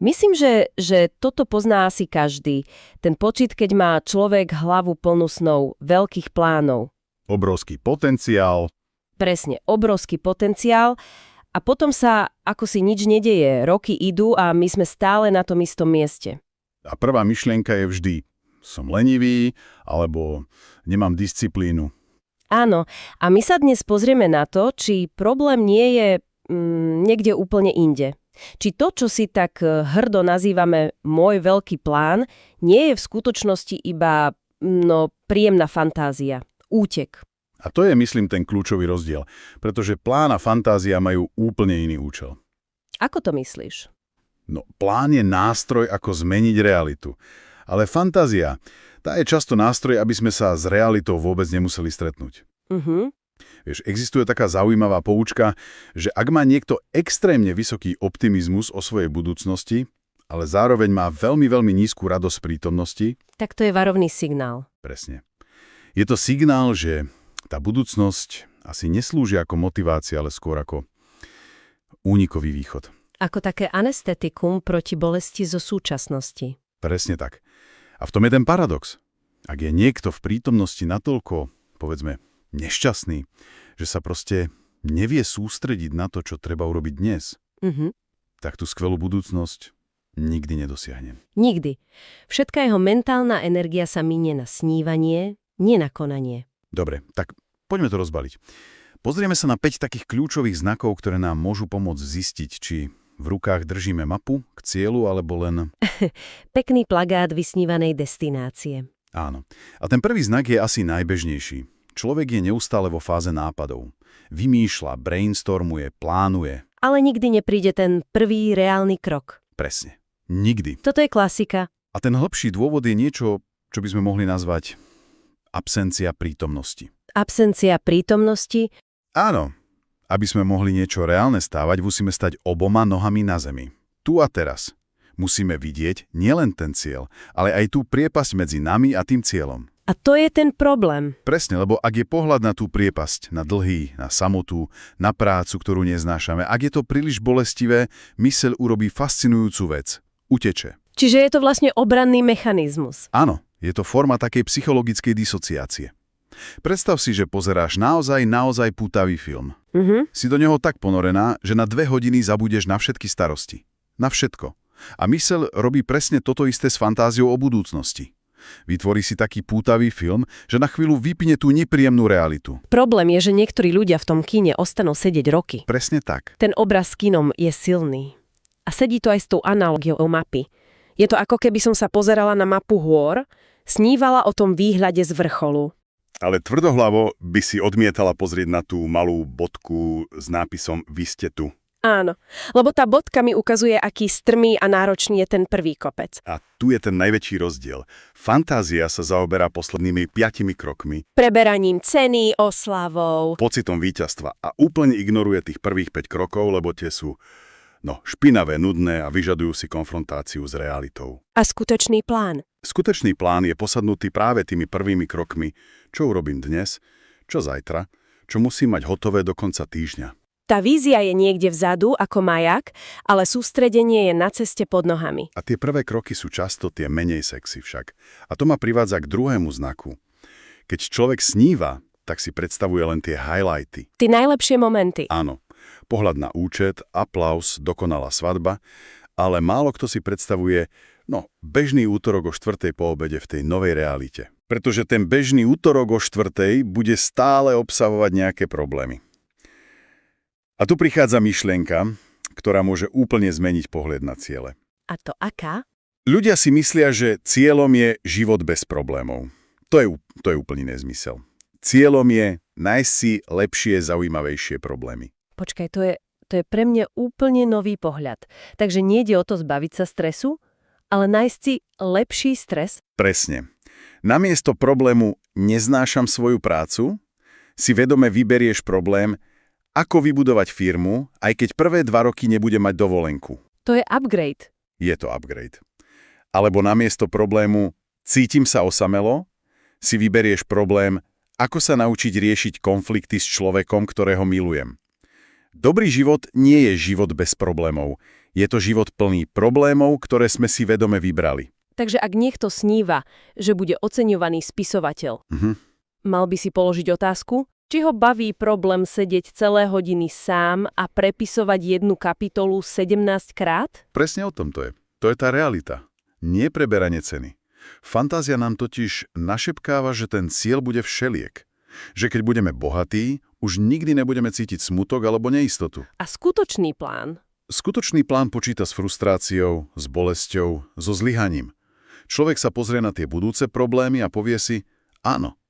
Myslím, že toto pozná asi každý. Ten pocit, keď má človek hlavu plnú snov, veľkých plánov. Obrovský potenciál. Presne, obrovský potenciál. A potom sa ako si nič nedeje. Roky idú a my sme stále na tom istom mieste. A prvá myšlienka je vždy: som lenivý, alebo nemám disciplínu. Áno, a my sa dnes pozrieme na to, či problém nie je niekde úplne inde. Či to, čo si tak hrdo nazývame môj veľký plán, nie je v skutočnosti iba príjemná fantázia, útek. A to je, myslím, ten kľúčový rozdiel, pretože plán a fantázia majú úplne iný účel. Ako to myslíš? No, plán je nástroj, ako zmeniť realitu. Ale fantázia, tá je často nástroj, aby sme sa s realitou vôbec nemuseli stretnúť. Vieš, existuje taká zaujímavá poučka, že ak má niekto extrémne vysoký optimizmus o svojej budúcnosti, ale zároveň má veľmi, veľmi nízku radosť prítomnosti, tak to je varovný signál. Presne. Je to signál, že tá budúcnosť asi neslúži ako motivácia, ale skôr ako únikový východ. Ako také anestetikum proti bolesti zo súčasnosti. Presne tak. A v tom je ten paradox. Ak je niekto v prítomnosti natoľko, povedzme, nešťastný, že sa proste nevie sústrediť na to, čo treba urobiť dnes, tak tú skvelú budúcnosť nikdy nedosiahne. Nikdy. Všetká jeho mentálna energia sa minie na snívanie, nie na konanie. Dobre, tak poďme to rozbaliť. Pozrieme sa na 5 takých kľúčových znakov, ktoré nám môžu pomôcť zistiť, či v rukách držíme mapu k cieľu, alebo len... Pekný plagát vysnívanej destinácie. Áno. A ten prvý znak je asi najbežnejší. Človek je neustále vo fáze nápadov. Vymýšľa, brainstormuje, plánuje. Ale nikdy nepríde ten prvý reálny krok. Presne. Nikdy. Toto je klasika. A ten hlbší dôvod je niečo, čo by sme mohli nazvať absencia prítomnosti. Absencia prítomnosti? Áno. Aby sme mohli niečo reálne stávať, musíme stať oboma nohami na zemi. Tu a teraz. Musíme vidieť nielen ten cieľ, ale aj tú priepasť medzi nami a tým cieľom. A to je ten problém. Presne, lebo ak je pohľad na tú priepasť, na dlhy, na samotu, na prácu, ktorú neznášame, ak je to príliš bolestivé, myseľ urobí fascinujúcu vec. Uteče. Čiže je to vlastne obranný mechanizmus. Áno, je to forma takej psychologickej disociácie. Predstav si, že pozeráš naozaj pútavý film. Si do neho tak ponorená, že na 2 hodiny zabudeš na všetky starosti. Na všetko. A myseľ robí presne toto isté s fantáziou o budúcnosti. Vytvorí si taký pútavý film, že na chvíľu vypne tú nepríjemnú realitu. Problém je, že niektorí ľudia v tom kine ostanú sedieť roky. Presne tak. Ten obraz s kinom je silný. A sedí to aj s tou analogiou mapy. Je to ako keby som sa pozerala na mapu hôr, snívala o tom výhľade z vrcholu. Ale tvrdohlavo by si odmietala pozrieť na tú malú bodku s nápisom Vy ste tu. Áno, lebo tá bodka mi ukazuje, aký strmý a náročný je ten prvý kopec. A tu je ten najväčší rozdiel. Fantázia sa zaoberá poslednými 5 krokmi. Preberaním ceny, oslavou. Pocitom víťazstva a úplne ignoruje tých prvých 5 krokov, lebo tie sú špinavé, nudné a vyžadujú si konfrontáciu s realitou. A skutočný plán? Skutočný plán je posadnutý práve tými prvými krokmi. Čo urobím dnes? Čo zajtra? Čo musím mať hotové do konca týždňa? Tá vízia je niekde vzadu ako majak, ale sústredenie je na ceste pod nohami. A tie prvé kroky sú často tie menej sexy však. A to ma privádza k druhému znaku. Keď človek sníva, tak si predstavuje len tie highlighty. Tie najlepšie momenty. Áno. Pohľad na účet, aplaus, dokonalá svadba, ale málo kto si predstavuje, bežný útorok o 4:00 po obede v tej novej realite. Pretože ten bežný útorok o 4:00 bude stále obsahovať nejaké problémy. A tu prichádza myšlienka, ktorá môže úplne zmeniť pohľad na ciele. A to aká? Ľudia si myslia, že cieľom je život bez problémov. To je úplný nezmysel. Cieľom je nájsť si lepšie, zaujímavejšie problémy. Počkaj, to je pre mňa úplne nový pohľad. Takže nejde o to zbaviť sa stresu, ale nájsť si lepší stres? Presne. Namiesto problému neznášam svoju prácu, si vedome vyberieš problém, ako vybudovať firmu, aj keď prvé 2 roky nebude mať dovolenku. To je upgrade. Je to upgrade. Alebo namiesto problému cítim sa osamelo, si vyberieš problém, ako sa naučiť riešiť konflikty s človekom, ktorého milujem. Dobrý život nie je život bez problémov. Je to život plný problémov, ktoré sme si vedome vybrali. Takže ak niekto sníva, že bude oceňovaný spisovateľ, mal by si položiť otázku, či ho baví problém sedieť celé hodiny sám a prepisovať jednu kapitolu 17 krát? Presne o tom to je. To je tá realita. Nie preberanie ceny. Fantázia nám totiž našepkáva, že ten cieľ bude všeliek. Že keď budeme bohatí, už nikdy nebudeme cítiť smutok alebo neistotu. A skutočný plán? Skutočný plán počíta s frustráciou, s bolesťou, so zlyhaním. Človek sa pozrie na tie budúce problémy a povie si, áno,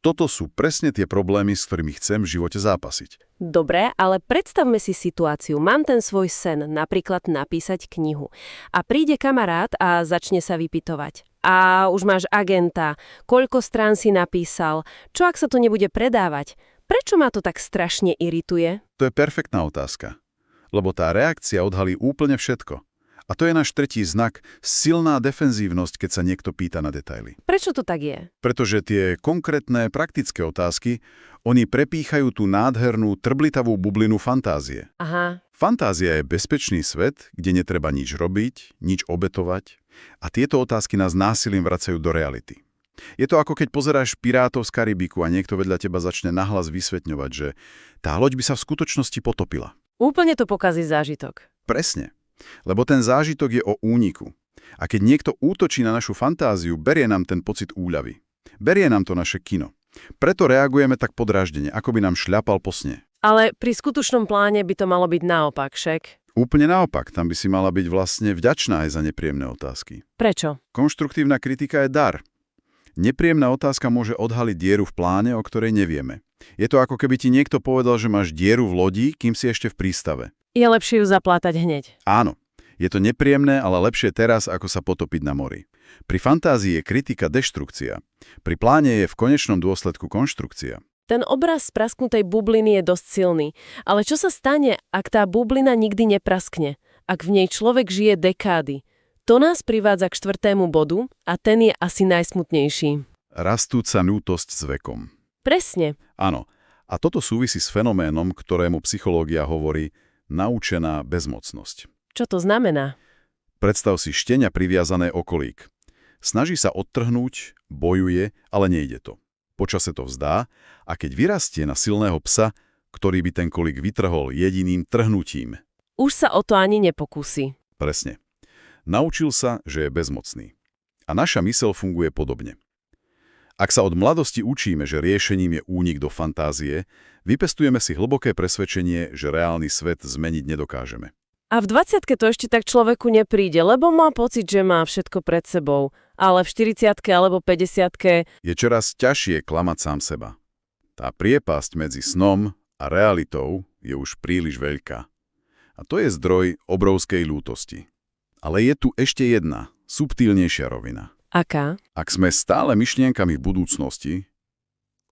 toto sú presne tie problémy, s ktorými chcem v živote zápasiť. Dobre, ale predstavme si situáciu. Mám ten svoj sen, napríklad napísať knihu. A príde kamarát a začne sa vypytovať. A už máš agenta, koľko strán si napísal, čo ak sa to nebude predávať? Prečo ma to tak strašne irituje? To je perfektná otázka. Lebo tá reakcia odhalí úplne všetko. A to je náš tretí znak, silná defenzívnosť, keď sa niekto pýta na detaily. Prečo to tak je? Pretože tie konkrétne, praktické otázky, oni prepíchajú tú nádhernú, trblitavú bublinu fantázie. Aha. Fantázia je bezpečný svet, kde netreba nič robiť, nič obetovať. A tieto otázky nás násilím vracajú do reality. Je to ako keď pozeráš Pirátov z Karibiku a niekto vedľa teba začne nahlas vysvetňovať, že tá loď by sa v skutočnosti potopila. Úplne to pokazí zážitok. Presne. Lebo ten zážitok je o úniku. A keď niekto útočí na našu fantáziu, berie nám ten pocit úľavy. Berie nám to naše kino. Preto reagujeme tak podráždene, ako by nám šľapal po sne. Ale pri skutočnom pláne by to malo byť naopak, však? Úplne naopak, tam by si mala byť vlastne vďačná aj za nepríjemné otázky. Prečo? Konštruktívna kritika je dar. Nepríjemná otázka môže odhaliť dieru v pláne, o ktorej nevieme. Je to ako keby ti niekto povedal, že máš dieru v lodi, kým si ešte v prístave. Je lepšie ju zaplátať hneď. Áno. Je to nepríjemné, ale lepšie teraz, ako sa potopiť na mori. Pri fantázii je kritika deštrukcia. Pri pláne je v konečnom dôsledku konštrukcia. Ten obraz sprasknutej bubliny je dosť silný. Ale čo sa stane, ak tá bublina nikdy nepraskne? Ak v nej človek žije dekády? To nás privádza k 4. bodu a ten je asi najsmutnejší. Rastúca ľútosť s vekom. Presne. Áno. A toto súvisí s fenoménom, ktorému psychológia hovorí naučená bezmocnosť. Čo to znamená? Predstav si štenia priviazané o kolík. Snaží sa odtrhnúť, bojuje, ale nejde to. Počase to vzdá a keď vyrastie na silného psa, ktorý by ten kolík vytrhol jediným trhnutím. Už sa o to ani nepokúsi. Presne. Naučil sa, že je bezmocný. A naša myseľ funguje podobne. Ak sa od mladosti učíme, že riešením je únik do fantázie, vypestujeme si hlboké presvedčenie, že reálny svet zmeniť nedokážeme. A v 20-ke to ešte tak človeku nepríde, lebo má pocit, že má všetko pred sebou. Ale v 40-ke alebo 50-ke je čoraz ťažšie klamať sám seba. Tá priepasť medzi snom a realitou je už príliš veľká. A to je zdroj obrovskej ľútosti. Ale je tu ešte jedna, subtilnejšia rovina. Aká? Ak sme stále myšlienkami v budúcnosti,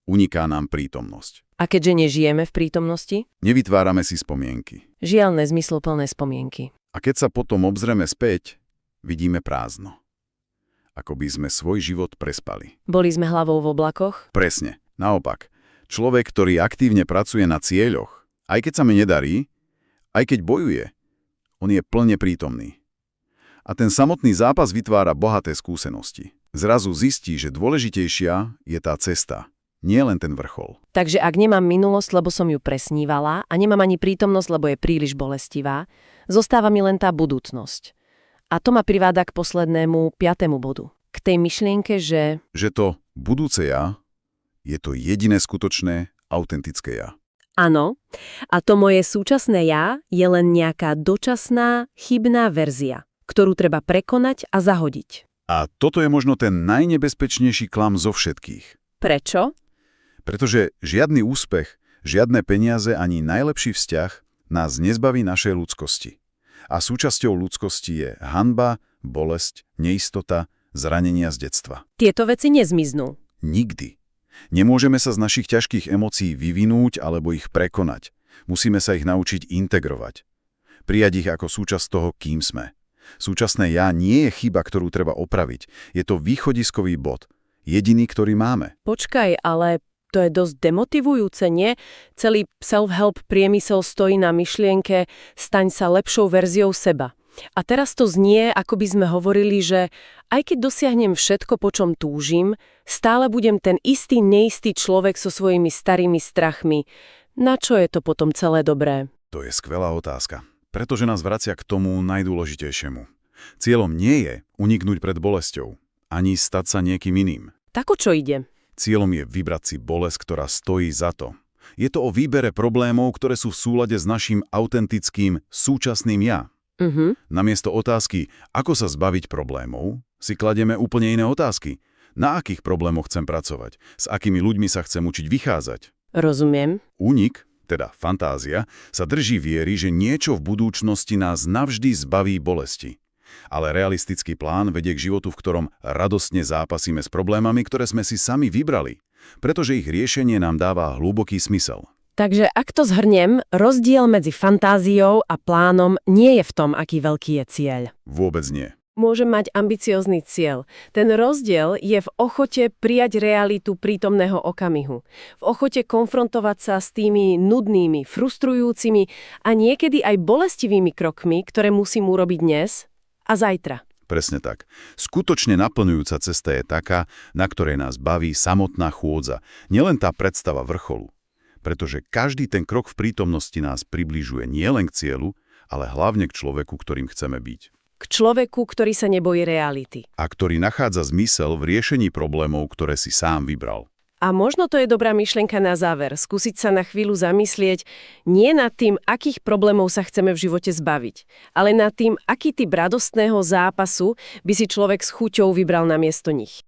uniká nám prítomnosť. A keďže nežijeme v prítomnosti? Nevytvárame si spomienky. Žiadne zmysluplné spomienky. A keď sa potom obzrieme späť, vidíme prázdno. Ako by sme svoj život prespali. Boli sme hlavou v oblakoch? Presne. Naopak. Človek, ktorý aktívne pracuje na cieľoch, aj keď sa mi nedarí, aj keď bojuje, on je plne prítomný. A ten samotný zápas vytvára bohaté skúsenosti. Zrazu zistí, že dôležitejšia je tá cesta. Nie len ten vrchol. Takže ak nemám minulosť, lebo som ju presnívala a nemám ani prítomnosť, lebo je príliš bolestivá, zostáva mi len tá budúcnosť. A to ma priváda k poslednému 5. bodu. K tej myšlienke, že to budúce ja je to jediné skutočné, autentické ja. Áno, a to moje súčasné ja je len nejaká dočasná, chybná verzia, ktorú treba prekonať a zahodiť. A toto je možno ten najnebezpečnejší klam zo všetkých. Prečo? Pretože žiadny úspech, žiadne peniaze ani najlepší vzťah nás nezbaví našej ľudskosti. A súčasťou ľudskosti je hanba, bolesť, neistota, zranenia z detstva. Tieto veci nezmiznú. Nikdy. Nemôžeme sa z našich ťažkých emócií vyvinúť alebo ich prekonať. Musíme sa ich naučiť integrovať. Prijať ich ako súčasť toho, kým sme. Súčasné ja nie je chyba, ktorú treba opraviť. Je to východiskový bod. Jediný, ktorý máme. Počkaj, ale to je dosť demotivujúce, nie? Celý self-help priemysel stojí na myšlienke staň sa lepšou verziou seba. A teraz to znie, ako by sme hovorili, že aj keď dosiahnem všetko, po čom túžim, stále budem ten istý, neistý človek so svojimi starými strachmi. Na čo je to potom celé dobré? To je skvelá otázka, pretože nás vracia k tomu najdôležitejšiemu. Cieľom nie je uniknúť pred bolesťou, ani stať sa niekým iným. Tak o čo ide? Cieľom je vybrať si bolesť, ktorá stojí za to. Je to o výbere problémov, ktoré sú v súlade s naším autentickým, súčasným ja. Namiesto otázky, ako sa zbaviť problémov, si kladieme úplne iné otázky. Na akých problémoch chcem pracovať? S akými ľuďmi sa chcem učiť vychádzať? Rozumiem. Únik, teda fantázia, sa drží viery, že niečo v budúcnosti nás navždy zbaví bolesti. Ale realistický plán vedie k životu, v ktorom radostne zápasíme s problémami, ktoré sme si sami vybrali, pretože ich riešenie nám dáva hlboký smysel. Takže ak to zhrniem, rozdiel medzi fantáziou a plánom nie je v tom, aký veľký je cieľ. Vôbec nie. Môžem mať ambiciózny cieľ. Ten rozdiel je v ochote prijať realitu prítomného okamihu. V ochote konfrontovať sa s tými nudnými, frustrujúcimi a niekedy aj bolestivými krokmi, ktoré musím urobiť dnes a zajtra. Presne tak. Skutočne naplňujúca cesta je taká, na ktorej nás baví samotná chôdza, nielen tá predstava vrcholu. Pretože každý ten krok v prítomnosti nás približuje nielen k cieľu, ale hlavne k človeku, ktorým chceme byť. K človeku, ktorý sa nebojí reality. A ktorý nachádza zmysel v riešení problémov, ktoré si sám vybral. A možno to je dobrá myšlienka na záver, skúsiť sa na chvíľu zamyslieť nie nad tým, akých problémov sa chceme v živote zbaviť, ale nad tým, aký typ radostného zápasu by si človek s chuťou vybral namiesto nich.